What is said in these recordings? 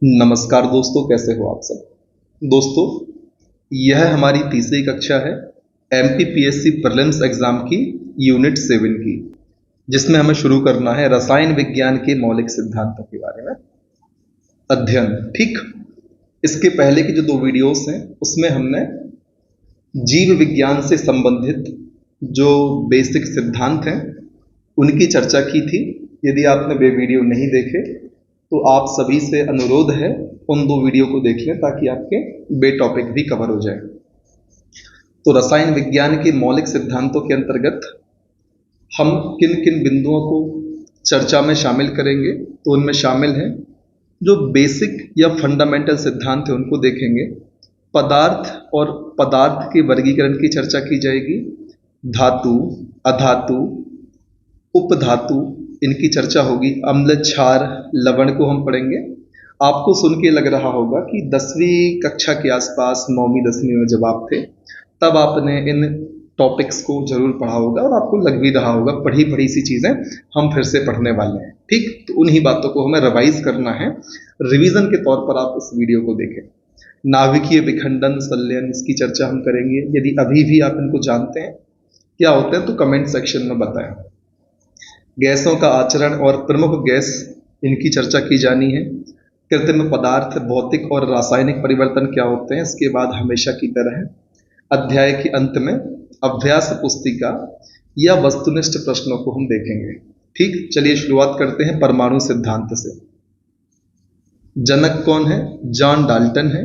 नमस्कार दोस्तों, कैसे हो आप सब। दोस्तों, यह हमारी तीसरी कक्षा है एमपीपीएससी प्रीलिम्स एग्जाम की यूनिट 7 की, जिसमें हमें शुरू करना है रसायन विज्ञान के मौलिक सिद्धांतों के बारे में अध्ययन। ठीक, इसके पहले की जो 2 वीडियोस हैं उसमें हमने जीव विज्ञान से संबंधित जो बेसिक सिद्धांत हैं उनकी चर्चा की थी। यदि आपने वे वीडियो नहीं देखे तो आप सभी से अनुरोध है उन 2 वीडियो को देख लें ताकि आपके बे टॉपिक भी कवर हो जाए। तो रसायन विज्ञान के मौलिक सिद्धांतों के अंतर्गत हम किन किन बिंदुओं को चर्चा में शामिल करेंगे, तो उनमें शामिल हैं जो बेसिक या फंडामेंटल सिद्धांत है उनको देखेंगे। पदार्थ और पदार्थ के वर्गीकरण की चर्चा की जाएगी। धातु, अधातु, उपधातु, इनकी चर्चा होगी। अम्ल, क्षार, लवण को हम पढ़ेंगे। आपको सुन के लग रहा होगा कि 10वीं कक्षा के आसपास 9वीं 10वीं में जब आप थे तब आपने इन टॉपिक्स को जरूर पढ़ा होगा और आपको लग भी रहा होगा पढ़ी पढ़ी सी चीज़ें हम फिर से पढ़ने वाले हैं। ठीक, तो उन्हीं बातों को हमें रिवाइज करना है। रिवीजन के तौर पर आप इस वीडियो को देखें। नाभिकीय विखंडन, संलयन, इसकी चर्चा हम करेंगे। यदि अभी भी आप इनको जानते हैं क्या होते हैं तो कमेंट सेक्शन में बताएं। गैसों का आचरण और प्रमुख गैस, इनकी चर्चा की जानी है। कृत्रिम पदार्थ, भौतिक और रासायनिक परिवर्तन क्या होते हैं, इसके बाद हमेशा की तरह अध्याय के अंत में अभ्यास पुस्तिका या वस्तुनिष्ठ प्रश्नों को हम देखेंगे। ठीक, चलिए शुरुआत करते हैं परमाणु सिद्धांत से। जनक कौन है? जॉन डाल्टन है।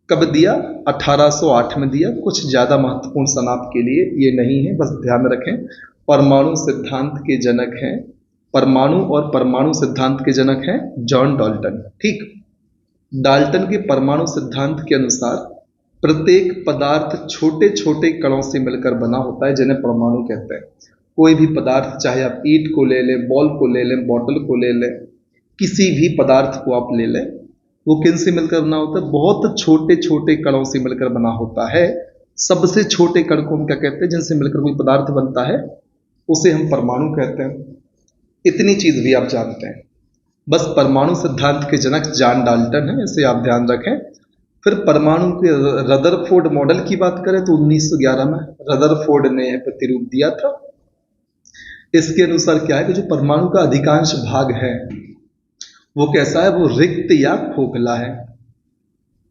कब दिया? 1808 में दिया। कुछ ज्यादा महत्वपूर्ण सन आपके लिए ये नहीं है, बस ध्यान में रखें। परमाणु सिद्धांत के जनक हैं, परमाणु और परमाणु सिद्धांत के जनक हैं जॉन डाल्टन। ठीक, डाल्टन के परमाणु सिद्धांत के अनुसार प्रत्येक पदार्थ छोटे छोटे कणों से मिलकर बना होता है, जिन्हें परमाणु कहते हैं। कोई भी पदार्थ, चाहे आप ईंट को ले लें, बॉल को ले लें, बॉटल को ले लें, किसी भी पदार्थ को आप ले लें, वो किन से मिलकर बना होता है? बहुत छोटे छोटे कणों से मिलकर बना होता है। सबसे छोटे कण को हम क्या कहते हैं? जिनसे मिलकर कोई पदार्थ बनता है उसे हम परमाणु कहते हैं। इतनी चीज भी आप जानते हैं। बस परमाणु सिद्धांत के जनक जॉन डाल्टन है, इसे आप ध्यान रखें। फिर परमाणु के रदरफोर्ड मॉडल की बात करें तो 1911 में रदरफोर्ड ने प्रतिरूप दिया था। इसके अनुसार क्या है कि जो परमाणु का अधिकांश भाग है वो कैसा है? वो रिक्त या खोखला है।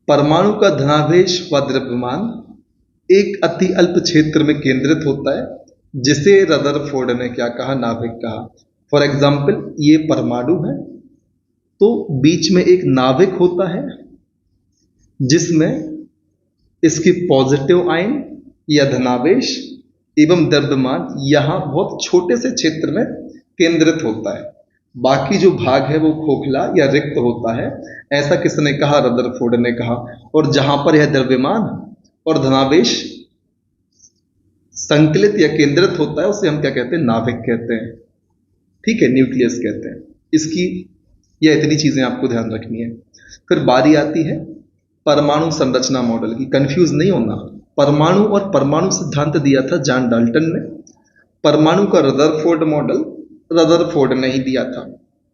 परमाणु का धनावेश व द्रव्यमान एक अति अल्प क्षेत्र में केंद्रित होता है, जिसे रदरफोर्ड ने क्या कहा? नाभिक कहा। फॉर एग्जाम्पल, ये परमाणु है तो बीच में एक नाभिक होता है जिसमें इसकी पॉजिटिव आयन या धनावेश एवं द्रव्यमान यहां बहुत छोटे से क्षेत्र में केंद्रित होता है। बाकी जो भाग है वो खोखला या रिक्त होता है। ऐसा किसने कहा? रदरफोर्ड ने कहा। और जहां पर यह द्रव्यमान और धनावेश संकलित या केंद्रित होता है उसे हम क्या कहते हैं? नाभिक कहते हैं। ठीक है, न्यूक्लियस कहते हैं इसकी। यह इतनी चीजें आपको ध्यान रखनी है। फिर बारी आती है परमाणु संरचना मॉडल की। कंफ्यूज नहीं होना, परमाणु और परमाणु सिद्धांत दिया था जॉन डाल्टन ने। परमाणु का रदरफोर्ड मॉडल रदरफोर्ड ने ही दिया था।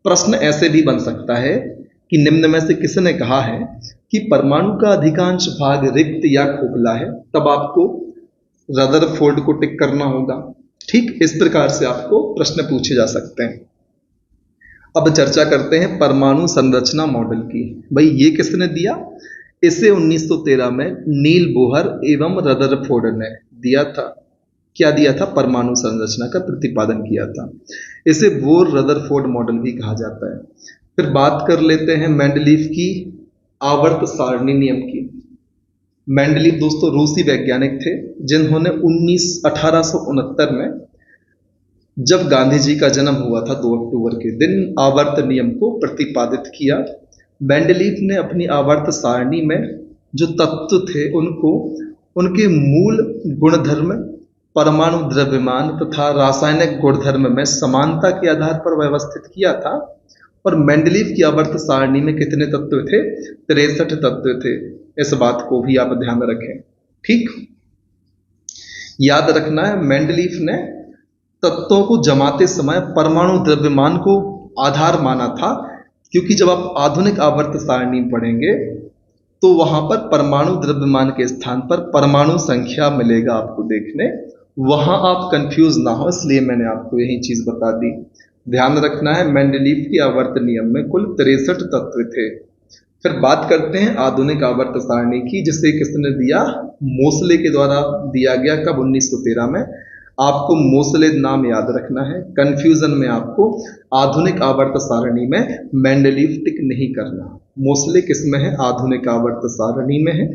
प्रश्न ऐसे भी बन सकता है कि निम्न में से किसने कहा है कि परमाणु का अधिकांश भाग रिक्त या खोखला है? तब आपको रदरफोर्ड को टिक करना होगा। ठीक, इस प्रकार से आपको प्रश्न पूछे जा सकते हैं। अब चर्चा करते हैं परमाणु संरचना मॉडल की। भाई, ये किसने दिया? इसे 1913 में नील बोहर एवं रदरफोर्ड ने दिया था। क्या दिया था? परमाणु संरचना का प्रतिपादन किया था। इसे बोर रदरफोर्ड मॉडल भी कहा जाता है। फिर बात कर लेते हैं मेंडलीफ की आवर्त सारणी नियम की। मेंडलीफ दोस्तों रूसी वैज्ञानिक थे जिन्होंने 1869 में जब गांधी जी का जन्म हुआ था 2 अक्टूबर के दिन आवर्त नियम को प्रतिपादित किया। मेंडलीफ ने अपनी आवर्त सारणी में जो तत्व थे उनको उनके मूल गुणधर्म, परमाणु द्रव्यमान तथा रासायनिक गुणधर्म में समानता के आधार पर व्यवस्थित किया था। और मेंडलीफ की आवर्त सारणी में कितने तत्व थे? 63 तत्व थे। इस बात को भी आप ध्यान में रखें। ठीक, याद रखना है मेंडलीफ ने तत्वों को जमाते समय परमाणु द्रव्यमान को आधार माना था क्योंकि जब आप आधुनिक आवर्त सारणी पढ़ेंगे तो वहां पर परमाणु द्रव्यमान के स्थान पर परमाणु संख्या मिलेगा आपको देखने, वहां आप कंफ्यूज ना हो, इसलिए मैंने आपको यही चीज बता दी। ध्यान रखना है, मेंडलीव के आवर्त नियम में कुल 63 तत्व थे। फिर बात करते हैं आधुनिक आवर्त सारणी की, जिसे किसने दिया? मोसले के द्वारा दिया गया। कब? 1913 में। आपको मोसले नाम याद रखना है, कंफ्यूजन में आपको आधुनिक आवर्त सारणी में मेंडलीव टिक नहीं करना। मोसले किस में है? आधुनिक आवर्त सारणी में है,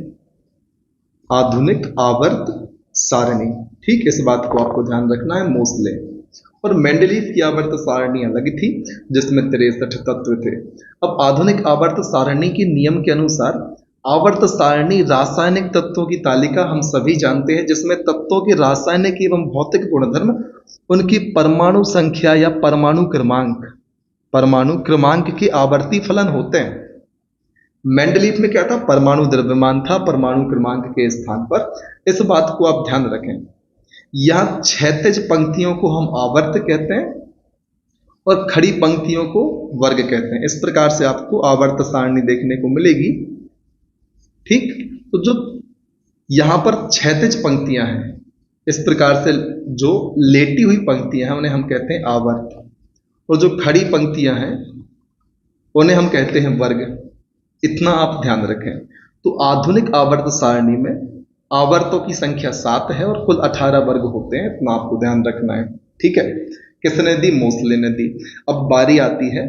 आधुनिक आवर्त सारणी। ठीक, इस बात को आपको ध्यान रखना है, मोसले। और मेंडलीव की आवर्त सारणी अलग थी जिसमें 63 तत्व थे। अब आधुनिक आवर्त सारणी के नियम के अनुसार आवर्त सारणी रासायनिक तत्वों की तालिका हम सभी जानते हैं, जिसमें तत्वों के रासायनिक एवं भौतिक गुणधर्म, उनकी परमाणु संख्या या परमाणु क्रमांक के आवर्ती फलन होते हैं। मेंडलीव में क्या था? परमाणु द्रव्यमान था परमाणु क्रमांक के स्थान पर। इस बात को आप ध्यान रखें। यहां क्षैतिज पंक्तियों को हम आवर्त कहते हैं और खड़ी पंक्तियों को वर्ग कहते हैं। इस प्रकार से आपको आवर्त सारणी देखने को मिलेगी। ठीक, तो जो यहां पर क्षैतिज पंक्तियां हैं, इस प्रकार से जो लेटी हुई पंक्तियां हैं उन्हें हम कहते हैं आवर्त, और जो खड़ी पंक्तियां हैं उन्हें हम कहते हैं वर्ग। इतना आप ध्यान रखें। तो आधुनिक आवर्त सारणी में आवर्तों की संख्या 7 है और कुल 18 वर्ग होते हैं, इतना आपको ध्यान रखना है। ठीक है, किसने दी? मोसले ने दी। अब बारी आती है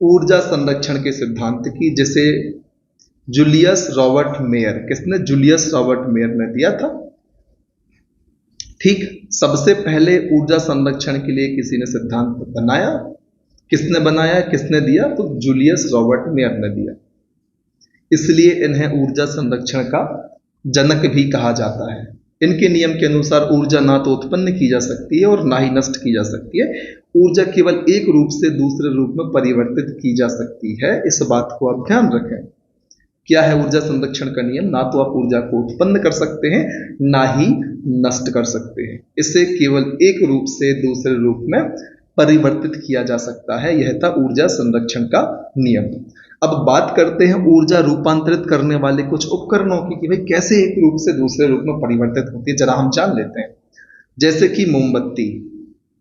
ऊर्जा संरक्षण के सिद्धांत की, जिसे जूलियस रॉबर्ट मेयर, किसने? जूलियस रॉबर्ट मेयर ने दिया था। ठीक, सबसे पहले ऊर्जा संरक्षण के लिए किसी ने सिद्धांत बनाया। किसने बनाया, किसने दिया? तो जूलियस रॉबर्ट मेयर ने दिया। इसलिए इन्हें ऊर्जा संरक्षण का जनक भी कहा जाता है। इनके नियम के अनुसार ऊर्जा ना तो उत्पन्न की जा सकती है और ना ही नष्ट की जा सकती है। ऊर्जा केवल एक रूप से दूसरे रूप में परिवर्तित की जा सकती है। इस बात को आप ध्यान रखें। क्या है ऊर्जा संरक्षण का नियम? ना तो आप ऊर्जा को उत्पन्न कर सकते हैं, ना ही नष्ट कर सकते हैं। इसे केवल एक रूप से दूसरे रूप में परिवर्तित किया जा सकता है। यह था ऊर्जा संरक्षण का नियम। अब बात करते हैं ऊर्जा रूपांतरित करने वाले कुछ उपकरणों की, कि भाई कैसे एक रूप से दूसरे रूप में परिवर्तित होती है, जरा हम जान लेते हैं। जैसे कि मोमबत्ती।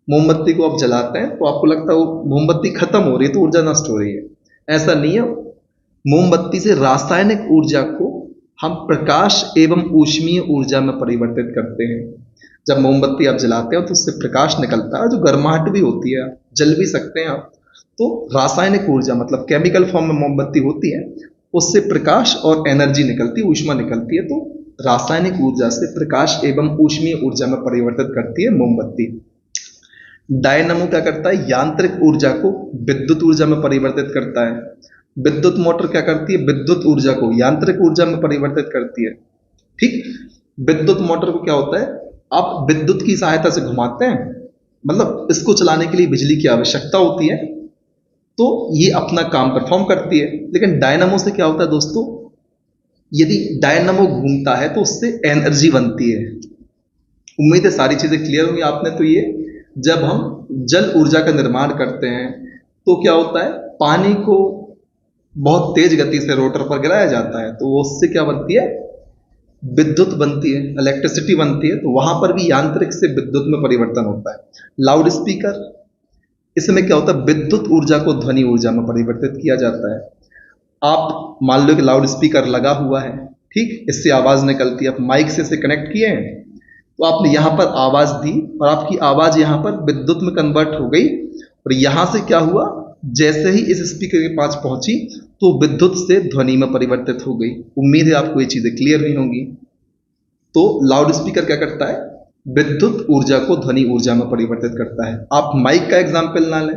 मोमबत्ती को आप जलाते हैं तो आपको लगता है मोमबत्ती खत्म हो रही है तो ऊर्जा नष्ट हो रही है। ऐसा नहीं है। मोमबत्ती से रासायनिक ऊर्जा को हम प्रकाश एवं ऊष्मीय ऊर्जा में परिवर्तित करते हैं। जब मोमबत्ती आप जलाते हो तो उससे प्रकाश निकलता है, जो गर्माहट भी होती है, जल भी सकते हैं आप। तो रासायनिक ऊर्जा मतलब केमिकल फॉर्म में मोमबत्ती होती है, उससे प्रकाश और एनर्जी निकलती है, ऊष्मा निकलती है। तो रासायनिक ऊर्जा से प्रकाश एवं ऊष्मीय ऊर्जा में परिवर्तित करती है मोमबत्ती। डायनामो क्या करता है? यांत्रिक ऊर्जा को विद्युत ऊर्जा में परिवर्तित करता है। विद्युत मोटर क्या करती है? विद्युत ऊर्जा को यांत्रिक ऊर्जा में परिवर्तित करती है। ठीक, विद्युत मोटर को क्या होता है, आप विद्युत की सहायता से घुमाते हैं, मतलब इसको चलाने के लिए बिजली की आवश्यकता होती है, तो ये अपना काम परफॉर्म करती है। लेकिन डायनामो से क्या होता है दोस्तों, यदि डायनामो घूमता है तो उससे एनर्जी बनती है। उम्मीद है सारी चीजें क्लियर होंगी आपने। तो ये जब हम जल ऊर्जा का निर्माण करते हैं तो क्या होता है, पानी को बहुत तेज गति से रोटर पर गिराया जाता है, तो वो उससे क्या बनती है, विद्युत बनती है, इलेक्ट्रिसिटी बनती है। तो वहां पर भी यांत्रिक से विद्युत में परिवर्तन होता है। लाउड स्पीकर, इसमें क्या होता है, विद्युत ऊर्जा को ध्वनि ऊर्जा में परिवर्तित किया जाता है। आप मान लो कि लाउड स्पीकर लगा हुआ है, ठीक, इससे आवाज निकलती है, आप माइक से इसे कनेक्ट किए हैं तो आपने यहां पर आवाज दी और आपकी आवाज यहां पर विद्युत में कन्वर्ट हो गई। और यहां से क्या हुआ, जैसे ही इस स्पीकर के पास पहुंची तो विद्युत से ध्वनि में परिवर्तित हो गई। उम्मीद है आपको ये चीजें क्लियर हुई होंगी। तो लाउड स्पीकर क्या करता है, विद्युत ऊर्जा को ध्वनि ऊर्जा में परिवर्तित करता है। आप माइक का एग्जाम्पल ना लें,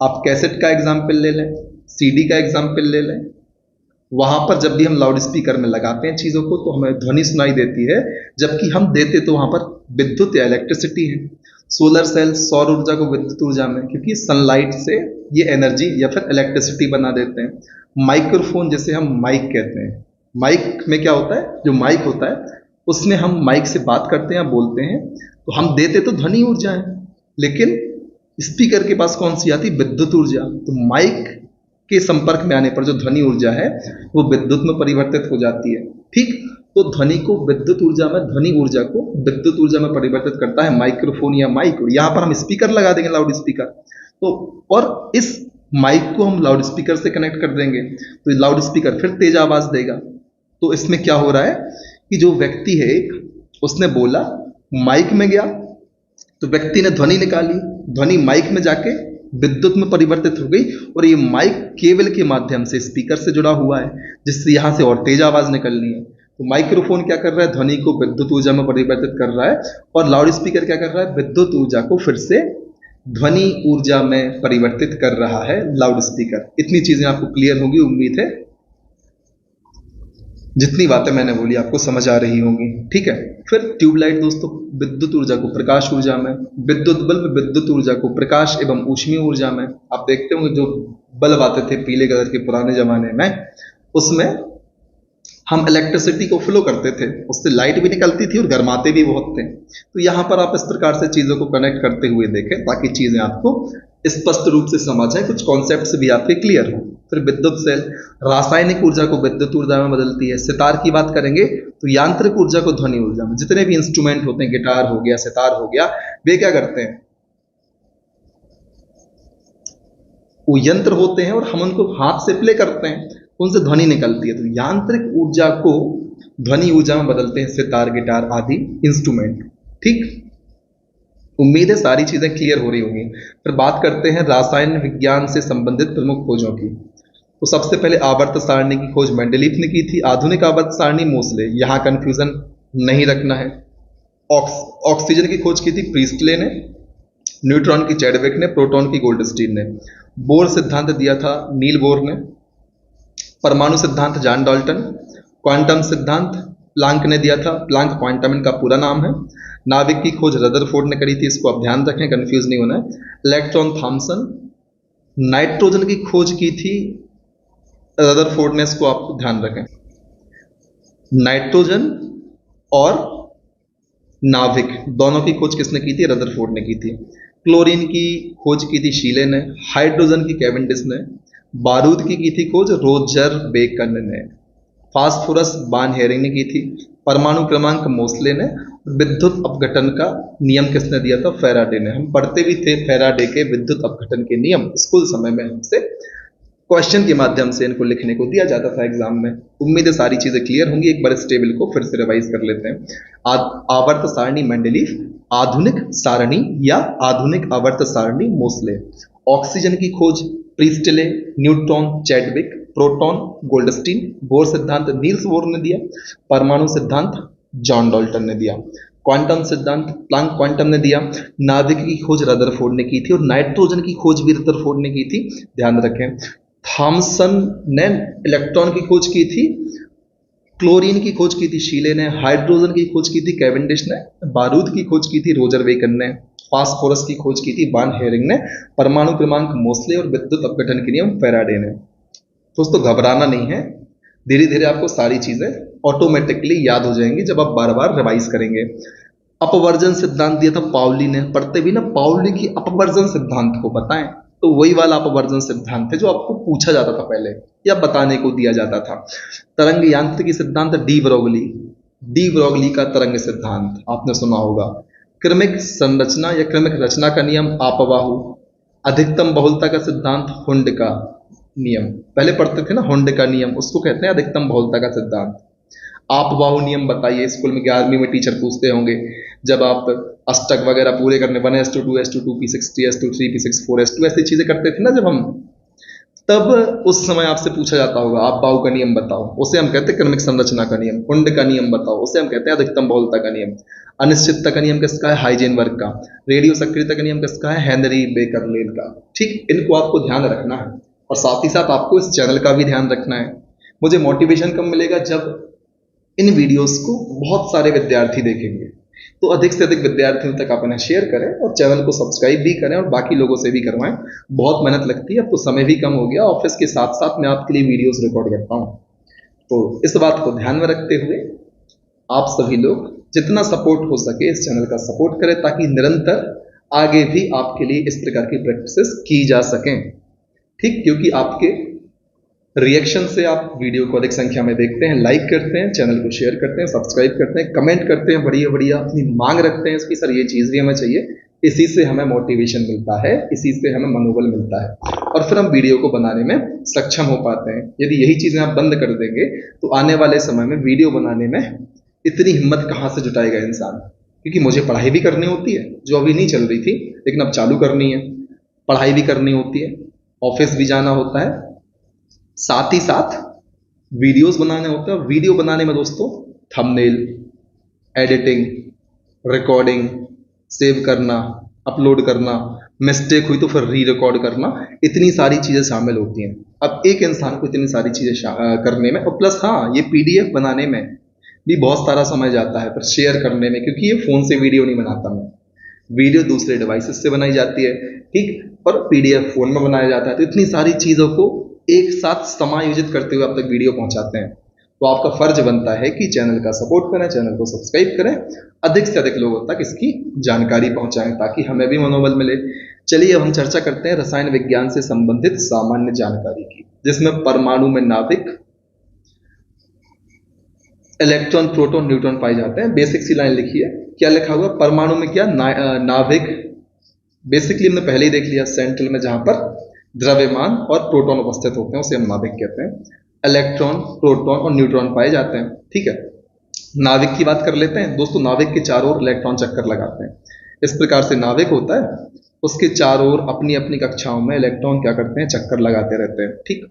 आप कैसेट का एग्जाम्पल ले लें, सीडी का एग्जाम्पल ले लें। वहां पर जब भी हम लाउड स्पीकर में लगाते हैं चीजों को तो हमें ध्वनि सुनाई देती है, जबकि हम देते तो वहां पर विद्युत या इलेक्ट्रिसिटी है। सोलर सेल सौर ऊर्जा को विद्युत ऊर्जा में, क्योंकि सनलाइट से ये एनर्जी या फिर इलेक्ट्रिसिटी बना देते हैं। माइक्रोफोन जिसे हम माइक कहते हैं, माइक में क्या होता है, जो माइक होता है उसमें हम माइक से बात करते हैं, बोलते हैं, तो हम देते तो ध्वनि ऊर्जा है, लेकिन स्पीकर के पास कौन सी आती, विद्युत ऊर्जा। तो माइक के संपर्क में आने पर जो ध्वनि ऊर्जा है वो विद्युत में परिवर्तित हो जाती है। ठीक, तो ध्वनि को विद्युत ऊर्जा में, ध्वनि ऊर्जा को विद्युत ऊर्जा में परिवर्तित करता है माइक्रोफोन या माइक। यहाँ पर हम स्पीकर लगा देंगे, लाउड स्पीकर, तो और इस माइक को हम लाउड स्पीकर से कनेक्ट कर देंगे तो लाउड स्पीकर फिर तेज आवाज देगा। तो इसमें क्या हो रहा है कि जो व्यक्ति है एक, उसने बोला, माइक में गया तो व्यक्ति ने ध्वनि निकाली, ध्वनि माइक में जाके विद्युत में परिवर्तित हो गई और ये माइक केबल के माध्यम से स्पीकर से जुड़ा हुआ है, जिससे यहां से और तेज आवाज निकलनी है। तो माइक्रोफोन क्या कर रहा है, ध्वनि को विद्युत ऊर्जा में परिवर्तित कर रहा है, और लाउड स्पीकर क्या कर रहा है, विद्युत ऊर्जा को फिर से ध्वनि ऊर्जा में परिवर्तित कर रहा है लाउड स्पीकर। इतनी चीजें आपको क्लियर होगी, उम्मीद है जितनी बातें मैंने बोली आपको समझ आ रही होंगी। ठीक है, फिर ट्यूबलाइट दोस्तों विद्युत ऊर्जा को प्रकाश ऊर्जा में, विद्युत बल्ब विद्युत ऊर्जा को प्रकाश एवं ऊष्मीय ऊर्जा में। आप देखते होंगे जो बल्ब आते थे पीले कलर के पुराने जमाने में, उसमें हम इलेक्ट्रिसिटी को फ्लो करते थे, उससे लाइट भी निकलती थी और गर्माते भी बहुत थे। तो यहाँ पर आप इस प्रकार से चीजों को कनेक्ट करते हुए देखें ताकि चीजें आपको स्पष्ट रूप से समझ आए, कुछ कॉन्सेप्ट्स भी आपके क्लियर हो। फिर विद्युत सेल रासायनिक ऊर्जा को विद्युत ऊर्जा में बदलती है। सितार की बात करेंगे तो यांत्रिक ऊर्जा को ध्वनि ऊर्जा में। जितने भी इंस्ट्रूमेंट होते हैं, गिटार हो गया, सितार हो गया, वे क्या करते हैं, वो यंत्र होते हैं और हम उनको हाथ से प्ले करते हैं, उनसे ध्वनि निकलती है। तो यांत्रिक ऊर्जा को ध्वनि ऊर्जा में बदलते हैं सितार, गिटार आदि इंस्ट्रूमेंट। ठीक, उम्मीद है सारी चीजें क्लियर हो रही होंगी। फिर बात करते हैं रासायन विज्ञान से संबंधित प्रमुख खोजों की। तो सबसे पहले आवर्त सारणी की खोज मेंडलीफ ने की थी, आधुनिक आवर्त सारणी मोसले, यहां कंफ्यूजन नहीं रखना है। ऑक्सीजन की खोज की थी प्रीस्टले ने, न्यूट्रॉन की चैडविक ने, प्रोटॉन की गोल्डस्टीन ने। बोर सिद्धांत दिया था नील बोर ने, परमाणु सिद्धांत जॉन डाल्टन, क्वांटम सिद्धांत प्लांक ने दिया था, प्लांक क्वांटम इनका पूरा नाम है। नाभिक की खोज रदरफोर्ड ने करी थी, इसको आप ध्यान रखें, कंफ्यूज नहीं होना है। Electron Thompson. नाइट्रोजन की खोज की थी रदरफोर्ड ने, इसको आप ध्यान रखें। नाइट्रोजन और नाभिक दोनों की खोज किसने की थी, रदरफोर्ड ने की थी। क्लोरीन की खोज की थी शीले ने, हाइड्रोजन की कैवेंडिश ने, बारूद की थी खोज रोजर बेकन ने, फास्फोरस बान हेरिंग ने की थी, परमाणु क्रमांक मोसले ने, विद्युत अपघटन का नियम किसने दिया था, फैराडे ने। हम पढ़ते भी थे फैराडे के विद्युत अपघटन के नियम, स्कूल समय में हमसे क्वेश्चन के माध्यम से इनको लिखने को दिया जाता था एग्जाम में। उम्मीद है सारी चीजें क्लियर होंगी। एक बार इस टेबल को फिर से रिवाइज कर लेते हैं। आवर्त सारणी मेंडलीफ, आधुनिक सारणी या आधुनिक आवर्त सारणी मोसले। ऑक्सीजन की खोज Priestley, neutron Chadwick, proton Goldstein, Bohr सिद्धांत नील्स बोर ने दिया, परमाणु सिद्धांत जॉन डाल्टन ने दिया, क्वांटम सिद्धांत प्लांक क्वांटम ने दिया, नाभिक की खोज रदरफोर्ड ने की थी और नाइट्रोजन की खोज भी रदरफोर्ड ने की थी, ध्यान रखें। थॉमसन ने इलेक्ट्रॉन की खोज की थी, क्लोरीन की खोज की थी शीले ने, हाइड्रोजन की खोज की थी कैवेंडिश ने, बारूद की खोज की थी रोजर बेकन ने, फास्फोरस की खोज की थी बान हेरिंग ने, परमाणु क्रमांक मोसले और विद्युत अपघटन के नियम फैराडे ने। दोस्तों घबराना नहीं है, धीरे धीरे आपको सारी चीजें ऑटोमेटिकली याद हो जाएंगी जब आप बार बार रिवाइज करेंगे। अपवर्जन सिद्धांत दिया था पाउली ने, पढ़ते भी ना पाउली की अपवर्जन सिद्धांत को बताएं, तो वही वाला अपवर्जन सिद्धांत है जो आपको पूछा जाता था पहले या बताने को दिया जाता था। तरंग यांत्रिकी सिद्धांत डी ब्रोगली का तरंग सिद्धांत आपने सुना होगा। क्रमिक संरचना या क्रमिक रचना का नियम आपवाहु। अधिकतम बहुलता का सिद्धांत हुंड का नियम, पहले पढ़ते थे ना हुंड का नियम, उसको कहते हैं अधिकतम बहुलता का सिद्धांत। आपवाहु नियम बताइए, स्कूल में 11वीं में टीचर पूछते होंगे जब आप अष्टक वगैरह पूरे करने 1:2 2:2 P6 3:2 3 P6 4:2 ऐसी चीजें करते थे ना जब हम, तब उस समय आपसे पूछा जाता होगा आप बाहु का नियम बताओ, उसे हम कहते हैं क्रमिक संरचना का नियम। हुंड का नियम बताओ, उसे हम कहते हैं अधिकतम बहुलता का नियम। अनिश्चितता का नियम किसका है, हाइजेनबर्ग का। रेडियो सक्रियता का नियम किसका है, हेनरी बेकरलेल का। ठीक, इनको आपको ध्यान रखना है और साथ ही साथ आपको इस चैनल का भी ध्यान रखना है। मुझे मोटिवेशन कब मिलेगा, जब इन वीडियोस को बहुत सारे विद्यार्थी देखेंगे, तो अधिक से अधिक विद्यार्थियों तक आप इन्हें शेयर करें और चैनल को सब्सक्राइब भी करें और बाकी लोगों से भी करवाएं। बहुत मेहनत लगती है, अब तो समय भी कम हो गया, ऑफिस के साथ साथ मैं आपके लिए वीडियोस रिकॉर्ड करता हूं, तो इस बात को ध्यान में रखते हुए आप सभी लोग जितना सपोर्ट हो सके इस चैनल का सपोर्ट करें ताकि निरंतर आगे भी आपके लिए इस प्रकार की प्रैक्टिसेस की जा सकें। ठीक, क्योंकि आपके रिएक्शन से आप वीडियो को अधिक संख्या में देखते हैं, लाइक करते हैं, चैनल को शेयर करते हैं, सब्सक्राइब करते हैं, कमेंट करते हैं, बढ़िया बढ़िया अपनी मांग रखते हैं इसकी, सर ये चीज़ भी हमें चाहिए। इसी से हमें मोटिवेशन मिलता है, इसी से हमें मनोबल मिलता है और फिर हम वीडियो को बनाने में सक्षम हो पाते हैं। यदि यही चीज़ें आप बंद कर देंगे तो आने वाले समय में वीडियो बनाने में इतनी हिम्मत कहाँ से जुटाएगा इंसान, क्योंकि मुझे पढ़ाई भी करनी होती है जो अभी नहीं चल रही थी लेकिन अब चालू करनी है, पढ़ाई भी करनी होती है, ऑफिस भी जाना होता है, साथ ही साथ वीडियोस बनाने होते हैं। और वीडियो बनाने में दोस्तों थंबनेल, एडिटिंग, रिकॉर्डिंग, सेव करना, अपलोड करना, मिस्टेक हुई तो फिर री रिकॉर्ड करना, इतनी सारी चीज़ें शामिल होती हैं। अब एक इंसान को इतनी सारी चीज़ें करने में, और प्लस हाँ ये PDF बनाने में भी बहुत सारा समय जाता है, फिर शेयर करने में, क्योंकि ये फ़ोन से वीडियो नहीं बनाता मैं, वीडियो दूसरे डिवाइसेस से बनाई जाती है, ठीक, और PDF फ़ोन में बनाया जाता है। तो इतनी सारी चीज़ों को एक साथ समायोजित करते हुए आप तक वीडियो पहुंचाते हैं, तो आपका फर्ज बनता है कि चैनल का सपोर्ट करें, चैनल को सब्सक्राइब करें, अधिक से अधिक लोगों तक इसकी जानकारी पहुंचाएं ताकि हमें भी मनोबल मिले। चलिए अब हम चर्चा करते हैं रसायन विज्ञान से संबंधित सामान्य जानकारी की, जिसमें परमाणु में नाभिक, इलेक्ट्रॉन, प्रोटॉन, न्यूट्रॉन पाए जाते हैं। बेसिक सी लाइन लिखी है, क्या लिखा हुआ परमाणु में, क्या नाभिक, बेसिकली हमने पहले ही देख लिया, सेंट्रल में जहां पर द्रव्यमान और प्रोटॉन उपस्थित होते हैं उसे हम नाभिक कहते हैं। इलेक्ट्रॉन, प्रोटॉन और न्यूट्रॉन पाए जाते हैं, ठीक है। नाभिक की बात कर लेते हैं दोस्तों। नाभिक के चारों ओर इलेक्ट्रॉन चक्कर लगाते हैं। इस प्रकार से नाभिक होता है, उसके चारों ओर अपनी अपनी कक्षाओं में इलेक्ट्रॉन क्या करते हैं, चक्कर लगाते रहते हैं, ठीक।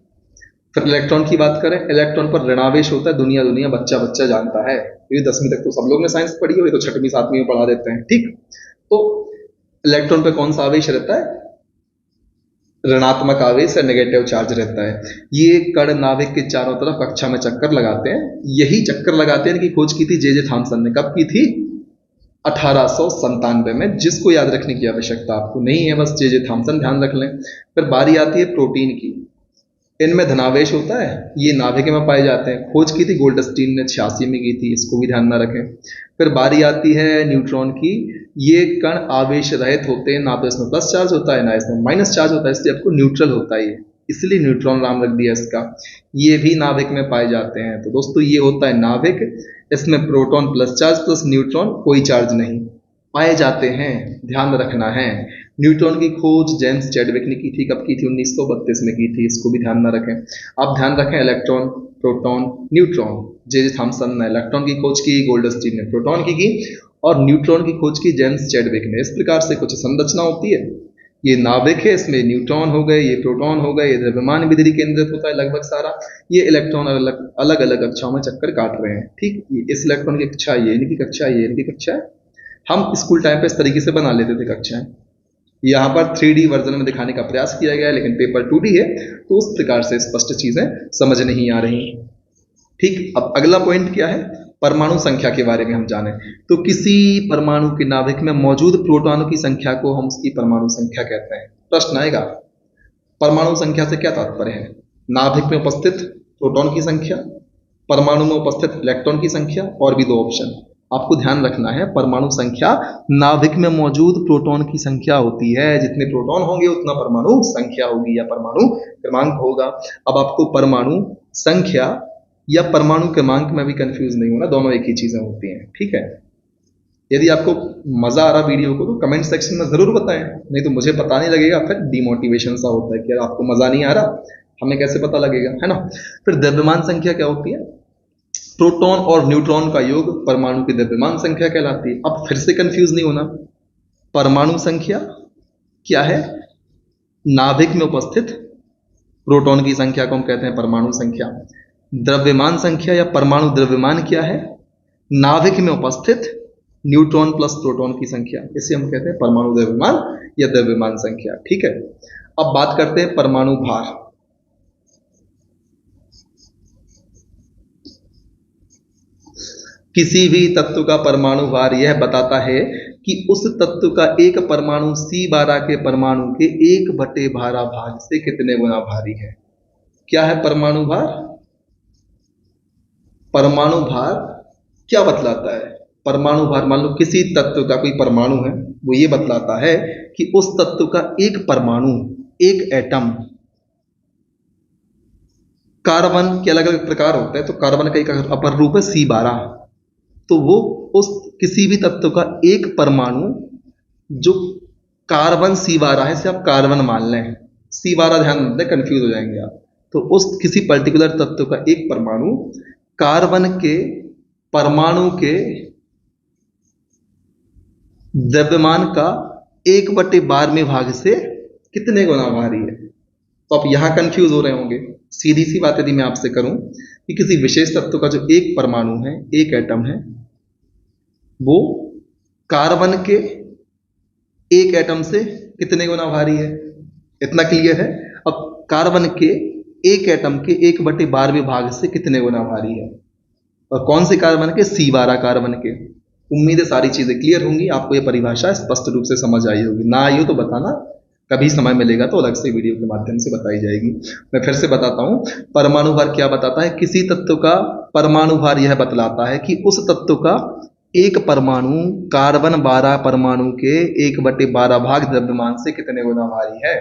फिर इलेक्ट्रॉन की बात करें, इलेक्ट्रॉन पर ऋणावेश होता है, दुनिया दुनिया बच्चा बच्चा जानता है, ये 10वीं तक तो सब लोग ने साइंस पढ़ी हो, ये तो 6वीं 7वीं में पढ़ा देते हैं, ठीक। तो इलेक्ट्रॉन पे कौन सा आवेश रहता है, ऋणात्मक आवेश या नेगेटिव चार्ज रहता है। ये कण नाभिक के चारों तरफ कक्षा में चक्कर लगाते हैं। यही चक्कर लगाते हैं कि खोज की थी जे थॉमसन ने, कब की थी, 1897 में, जिसको याद रखने की आवश्यकता आपको नहीं है, बस जे थॉमसन ध्यान रख लें। फिर बारी आती है प्रोटीन की, इनमें धनावेश होता है, ये नाभिक में पाए जाते हैं। खोज की थी गोल्डस्टीन ने 86 में की थी, इसको भी ध्यान ना रखें। फिर बारी आती है न्यूट्रॉन की, ये कण आवेश रहित होते हैं, ना तो इसमें प्लस चार्ज होता है ना इसमें माइनस चार्ज होता है, इसलिए आपको न्यूट्रल होता है, इसलिए न्यूट्रॉन नाम रख दिया इसका। ये भी नाभिक में पाए जाते हैं। तो दोस्तों ये होता है नाभिक, इसमें proton plus charge plus neutron कोई चार्ज नहीं पाए जाते हैं, ध्यान रखना है। न्यूट्रॉन की खोज जेम्स चैडविक ने की थी, कब की थी, 1932 में की थी, इसको भी ध्यान न रखें। आप ध्यान रखें electron, proton, neutron, J Thomson ने इलेक्ट्रॉन की खोज की, गोल्डस्टीन ने प्रोटॉन की और न्यूट्रॉन की खोज की जेम्स चैडविक ने। इस प्रकार से कुछ संरचना होती है। ये नाभिक है, इसमें न्यूट्रॉन हो गए, ये प्रोटॉन हो गए, ये द्रव्यमान विधि केंद्रित होता है लगभग सारा, ये इलेक्ट्रॉन अलग अलग कक्षाओं में चक्कर काट रहे हैं, ठीक। इस इलेक्ट्रॉन की कक्षा, ये इनकी कक्षा, ये इनकी कक्षा है। हम स्कूल टाइम पे इस तरीके से बना लेते थे कक्षाएं, यहाँ पर 3D वर्जन में दिखाने का प्रयास किया गया है, लेकिन पेपर 2D है तो उस प्रकार से स्पष्ट चीजें समझ नहीं आ रही, ठीक। अब अगला पॉइंट क्या है, परमाणु संख्या के बारे में हम जाने। तो किसी परमाणु के नाभिक में मौजूद प्रोटॉनों की संख्या को हम उसकी परमाणु संख्या कहते हैं। प्रश्न आएगा, परमाणु संख्या से क्या तात्पर्य है, नाभिक में उपस्थित प्रोटॉन की संख्या, परमाणु में उपस्थित इलेक्ट्रॉन की संख्या, और भी 2 ऑप्शन आपको ध्यान रखना है। परमाणु संख्या नाभिक में मौजूद प्रोटॉन की संख्या होती है, जितने प्रोटॉन होंगे उतना परमाणु संख्या होगी या परमाणु क्रमांक होगा। अब आपको परमाणु संख्या या परमाणु क्रमांक में भी कंफ्यूज नहीं होना, दोनों एक ही चीजें होती हैं, ठीक है। यदि आपको मजा आ रहा वीडियो को तो कमेंट सेक्शन में जरूर बताएं, नहीं तो मुझे पता नहीं लगेगा, फिर डिमोटिवेशन सा होता है कि आपको मजा नहीं आ रहा, हमें कैसे पता लगेगा, है ना। फिर द्रव्यमान संख्या क्या होती है, प्रोटॉन और न्यूट्रॉन का योग परमाणु की द्रव्यमान संख्या कहलाती है। अब फिर से कंफ्यूज नहीं होना, परमाणु संख्या क्या है, नाभिक में उपस्थित प्रोटॉन की संख्या को हम कहते हैं परमाणु संख्या। द्रव्यमान संख्या या परमाणु द्रव्यमान क्या है, नाभिक में उपस्थित न्यूट्रॉन प्लस प्रोटॉन की संख्या, इसे हम कहते हैं परमाणु द्रव्यमान या द्रव्यमान संख्या, ठीक है। अब बात करते हैं परमाणु भार। किसी भी तत्व का परमाणु भार यह बताता है कि उस तत्व का एक परमाणु C12 के परमाणु के 1/12 भाग से कितने गुना भारी है। क्या है परमाणु भार, परमाणु भार क्या बतलाता है, परमाणु भार, मान लो किसी तत्व का कोई परमाणु है, वो ये बतलाता है कि उस तत्व का एक परमाणु, एक एटम कार्बन के अलग अलग प्रकार होते हैं, तो कार्बन का एक अपर रूप है C12। तो वो उस किसी भी तत्व का एक परमाणु जो कार्बन C12 है, इसे आप कार्बन मान लें, C12 ध्यान दें, कंफ्यूज हो जाएंगे आप। तो उस किसी पर्टिकुलर तत्व का एक परमाणु कार्बन के परमाणु के द्रव्यमान का 1/12वें भाग से कितने गुना भारी है। तो आप यहां कंफ्यूज हो रहे होंगे। सीधी सी बात यदि मैं आपसे करूं कि किसी विशेष तत्व का जो एक परमाणु है, एक एटम है, वो कार्बन के एक एटम से कितने गुना भारी है, इतना क्लियर है। अब कार्बन के एक एटम के 1/12वें भाग से कितने गुना भारी है, और कौन से कार्बन के, C12 कार्बन के। उम्मीद है सारी चीजें क्लियर होंगी, आपको ये परिभाषा स्पष्ट रूप से समझ आई होगी। ना आई हो तो बताना, कभी समय मिलेगा तो अलग से वीडियो के माध्यम से बताई जाएगी। मैं फिर से बताता हूं, परमाणु भार क्या बताता है, किसी तत्व का परमाणु भार यह बतलाता है कि उस तत्व का एक परमाणु कार्बन 12 परमाणु के 1/12 भाग द्रव्यमान से कितने गुना भारी है।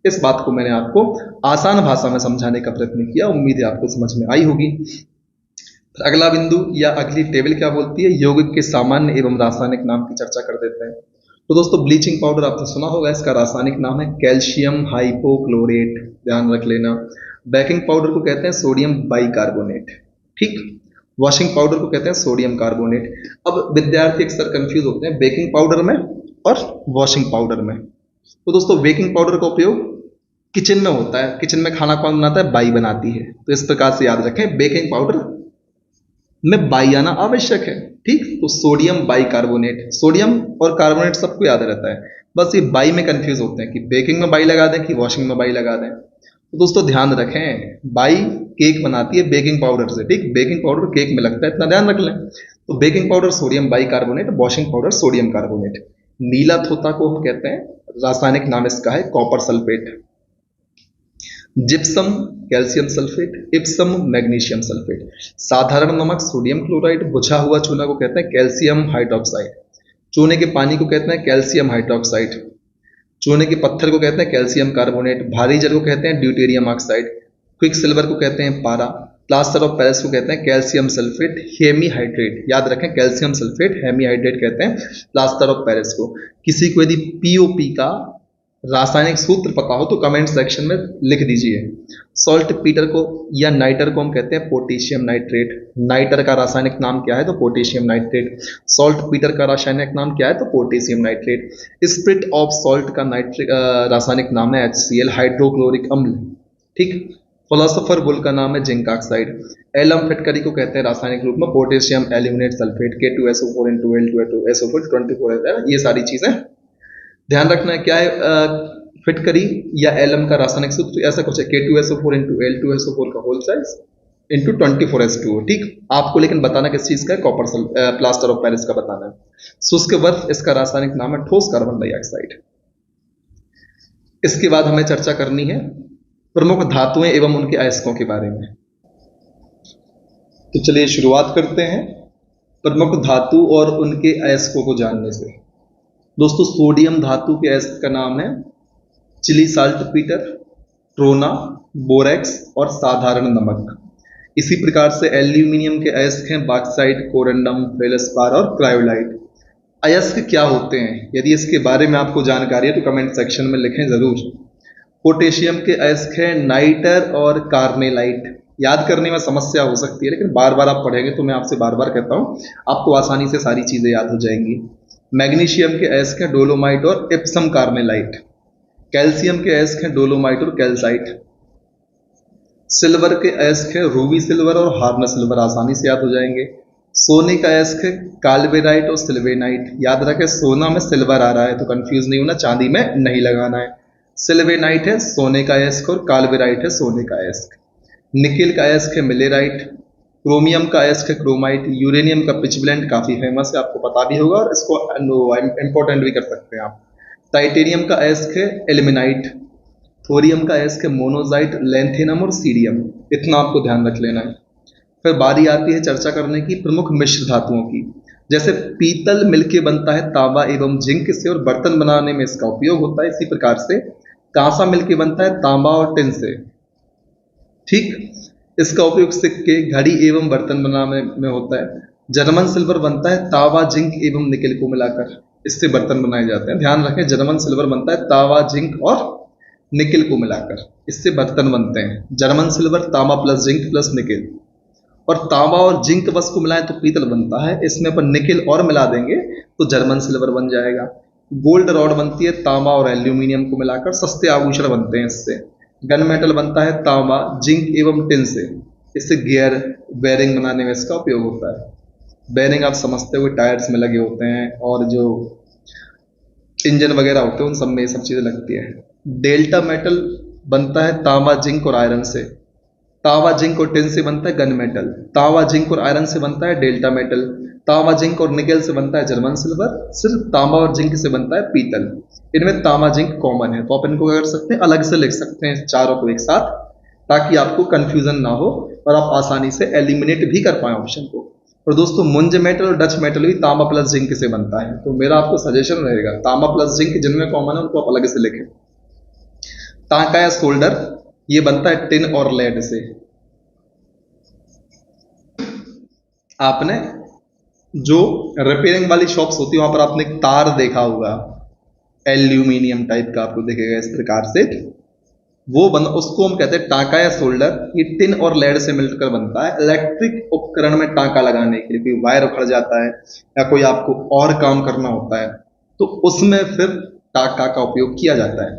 इस बात को मैंने आपको आसान भाषा में समझाने का प्रयत्न किया, उम्मीद है आपको समझ में आई होगी। अगला बिंदु या अगली टेबल क्या बोलती है, यौगिक के सामान्य एवं रासायनिक नाम की चर्चा कर देते हैं। तो दोस्तों ब्लीचिंग पाउडर आपने सुना होगा, इसका रासायनिक नाम है कैल्शियम हाइपोक्लोरेट, ध्यान रख लेना। बेकिंग पाउडर को कहते हैं सोडियम बाइकार्बोनेट, ठीक। वॉशिंग पाउडर को कहते हैं सोडियम कार्बोनेट। अब विद्यार्थी अक्सर कंफ्यूज होते हैं बेकिंग पाउडर में और वॉशिंग पाउडर में। तो दोस्तों बेकिंग पाउडर का उपयोग किचन में होता है, किचन में खाना कौन बनाता है, बाई बनाती है। तो इस प्रकार से याद रखें, बेकिंग पाउडर में बाई आना आवश्यक है, ठीक। तो सोडियम बाइकार्बोनेट, सोडियम और कार्बोनेट सबको याद रहता है, बस ये बाई में कंफ्यूज होते हैं कि बेकिंग में बाई लगा दें कि वॉशिंग में बाई लगा दें। तो दोस्तों ध्यान रखें, बाई केक बनाती है बेकिंग पाउडर से, ठीक। बेकिंग पाउडर केक में लगता है, इतना ध्यान रख लें। तो baking powder sodium bicarbonate, washing powder sodium carbonate. नीला थोथा को हम कहते हैं, रासायनिक नाम इसका है copper sulphate. Gypsum calcium sulphate, Epsom magnesium sulphate. साधारण नमक सोडियम क्लोराइड, बुझा हुआ चूना को कहते हैं कैल्शियम हाइड्रोक्साइड। चूने के पानी को कहते हैं कैल्शियम हाइड्रोक्साइड। चूने के पत्थर को कहते हैं कैल्शियम कार्बोनेट। भारी जल को कहते हैं ड्यूटेरियम ऑक्साइड। क्विक सिल्वर को कहते हैं पारा। प्लास्टर ऑफ पेरिस को कहते हैं कैल्शियम सल्फेट हेमीहाइड्रेट, याद रखें कैल्शियम सल्फेट हेमीहाइड्रेट कहते हैं प्लास्टर ऑफ पेरिस को। किसी को यदि पीओपी का रासायनिक सूत्र पता हो तो कमेंट सेक्शन में लिख दीजिए। सॉल्ट पीटर को या नाइटर को हम कहते हैं पोटेशियम नाइट्रेट। नाइटर का रासायनिक नाम क्या है, तो पोटेशियम नाइट्रेट। सॉल्ट पीटर का रासायनिक नाम क्या है, तो potassium nitrate. Spirit of salt का रासायनिक नाम है HCl हाइड्रोक्लोरिक अम्ल, ठीक। फिलोसोफर बुल का नाम है जिंक ऑक्साइड। एलम फिटकरी को कहते हैं रासायनिक रूप में potassium aluminate sulphate K2SO4 L2SO4 24, ये सारी चीजें ध्यान रखना है। क्या है फिटकरी या एलम का रासायनिक सूत्र, ऐसा कुछ है K2SO4 L2SO4 का होल साइज इंटू 24H2O, ठीक। आपको लेकिन बताना किस चीज का है, कॉपर प्लास्टर ऑफ पेरिस का बताना है। शुष्क बर्फ, इसका रासायनिक नाम है ठोस कार्बन डाइऑक्साइड। इसके बाद हमें चर्चा करनी है प्रमुख धातुएं एवं उनके अयस्कों के बारे में। तो चलिए शुरुआत करते हैं प्रमुख धातु और उनके अयस्कों को जानने से। दोस्तों सोडियम धातु के अयस्क का नाम है Chile saltpetre, trona, borax और साधारण नमक। इसी प्रकार से एल्यूमिनियम के अयस्क हैं बॉक्साइट, कोरंडम, फेल्सपार और क्रायोलाइट। अयस्क क्या होते हैं, यदि इसके बारे में आपको जानकारी है तो कमेंट सेक्शन में लिखें जरूर। पोटेशियम के अयस्क हैं नाइटर और कार्नेलाइट। याद करने में समस्या हो सकती है, लेकिन बार बार आप पढ़ेंगे तो मैं आपसे बार बार कहता हूं, आपको आसानी से सारी चीजें याद हो जाएंगी। मैग्नीशियम के अयस्क हैं डोलोमाइट और इप्सम कार्नेलाइट। कैल्शियम के अयस्क हैं डोलोमाइट और कैल्साइट। सिल्वर के अयस्क हैं रूबी सिल्वर और हार्न सिल्वर, आसानी से याद हो जाएंगे। सोने का अयस्क है काल्वेराइट और सिल्वेनाइट। याद रखें सोना में सिल्वर आ रहा है तो कंफ्यूज नहीं होना, चांदी में नहीं लगाना है। सिल्वेनाइट है सोने का अयस्क और काल्वेराइट है सोने का अयस्क। निकेल का अयस्क है मिलेराइट। क्रोमियम का अयस्क है क्रोमाइट। यूरेनियम का पिचब्लेंड काफी फेमस है, आपको पता भी होगा और इसको इंपॉर्टेंट भी कर सकते हैं आप। टाइटेनियम का अयस्क है एल्यूमिनाइट। थोरियम का अयस्क है मोनोजाइट, लैंथेनम और सीरियम। इतना आपको ध्यान रख लेना है। फिर बारी आती है चर्चा करने की प्रमुख मिश्र धातुओं की। जैसे पीतल मिलके बनता है तांबा एवं जिंक से और बर्तन बनाने में इसका उपयोग होता है, इसी प्रकार से कांसा मिलके बनता है तांबा और टिन से, ठीक। इसका उपयोग सिक्के, घड़ी एवं बर्तन बनाने में होता है। जर्मन सिल्वर बनता है तांबा, जिंक एवं निकेल को मिलाकर, इससे बर्तन बनाए जाते हैं। ध्यान रखें, जर्मन सिल्वर बनता है तांबा, जिंक और निकेल को मिलाकर, इससे बर्तन बनते हैं। जर्मन सिल्वर तांबा प्लस जिंक प्लस निकेल, और तांबा और जिंक बस को मिलाएं तो पीतल बनता है। इसमें अपन निकेल और मिला देंगे तो जर्मन सिल्वर बन जाएगा। गोल्ड रॉड बनती है तांबा और एल्यूमिनियम को मिलाकर, सस्ते आभूषण बनते हैं इससे। गन मेटल बनता है तांबा, जिंक एवं टिन से, इससे गियर बेरिंग बनाने में इसका उपयोग होता है। बेरिंग आप समझते हो टायर्स में लगे होते हैं, और जो इंजन वगैरह होते हैं उन सब में ये सब चीजें लगती है। डेल्टा मेटल बनता है तांबा, जिंक और आयरन से। तांबा, जिंक और टिन से बनता है गन मेटल। तांबा, जिंक और आयरन से बनता है डेल्टा मेटल। तांबा, जिंक और निकेल से बनता है जर्मन सिल्वर। सिर्फ तांबा और जिंक से बनता है पीतल। इनमें तांबा जिंक कॉमन है, तो आप इनको कर सकते हैं, अलग से लिख सकते हैं चारों को एक साथ, ताकि आपको कंफ्यूजन ना हो और आप आसानी से एलिमिनेट भी कर पाए ऑप्शन को। और दोस्तों, मुंज मेटल और डच मेटल भी तांबा प्लस जिंक से बनता है, तो मेरा आपको सजेशन रहेगा तांबा प्लस जिंक जिनमें कॉमन है उनको आप अलग से लिखें। तांका या सोल्डर ये बनता है टिन और लेड से। आपने जो रिपेयरिंग वाली शॉप्स होती है वहां पर आपने एक तार देखा होगा, एल्यूमिनियम टाइप का आपको दिखेगा इस प्रकार से, वो उसको हम कहते हैं टांका या सोल्डर। ये टिन और लेड से मिलकर बनता है। इलेक्ट्रिक उपकरण में टांका लगाने के लिए, कोई वायर उखड़ जाता है या कोई आपको और काम करना होता है तो उसमें फिर टांका का उपयोग किया जाता है।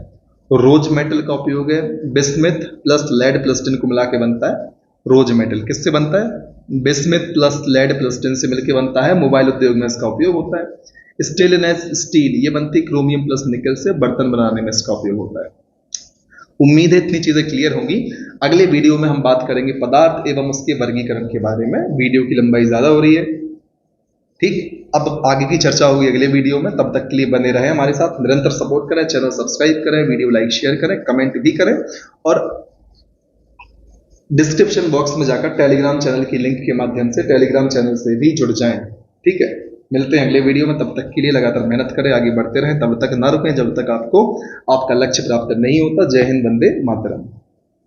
तो रोज मेटल का उपयोग है, bismuth plus lead plus tin को मिला के बनता है रोज मेटल। किससे बनता है? Bismuth plus lead plus tin से मिलकर बनता है। मोबाइल उद्योग में इसका उपयोग होता है। स्टेनलेस स्टील ये बनती है क्रोमियम प्लस निकल से, बर्तन बनाने में इसका उपयोग होता है। उम्मीद है इतनी चीजें क्लियर होंगी। अगले वीडियो में हम बात करेंगे पदार्थ एवं उसके वर्गीकरण के बारे में। वीडियो की लंबाई ज्यादा हो रही है, ठीक। अब आगे की चर्चा होगी अगले वीडियो में। तब तक के लिए बने रहें हमारे साथ, निरंतर सपोर्ट करें, चैनल सब्सक्राइब करें, वीडियो लाइक शेयर करें, कमेंट भी करें, और डिस्क्रिप्शन बॉक्स में जाकर टेलीग्राम चैनल की लिंक के माध्यम से टेलीग्राम चैनल से भी जुड़ जाएं। ठीक है, मिलते हैं अगले वीडियो में। तब तक के लिए लगातार मेहनत करें, आगे बढ़ते रहें, तब तक ना रुकें जब तक आपको आपका लक्ष्य प्राप्त नहीं होता। जय हिंद, वंदे मातरम।